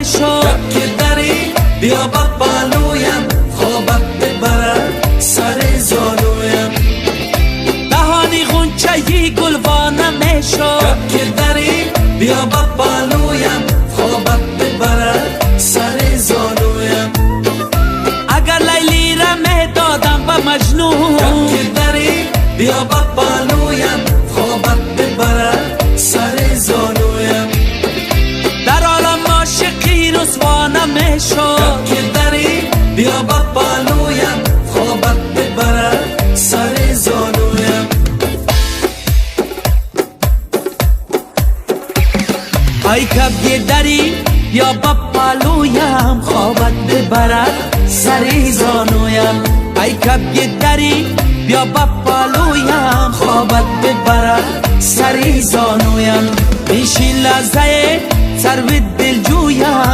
مشو شب که دری بیا بپالویم خوابت ببرد سر زانویم دهانی غنچه گلوانه مشو شب که دری بیا بپالویم خوابت ببرد سر زانویم اگر لیلی را مهدادم و مجنون شب که دری بیا بپالویم خوابت ببرد سر زانویم در عالم عاشقی رسوانه میشد شب که دری بیا بپالویم خوابت ببرد سر زانویم ای کبی دری بیا بپالویم خوابت ببرد سر زانویم ای کبی دری بیا بپالویم خوابت ببرد سر زانویم میشی لحظه سر دل جویم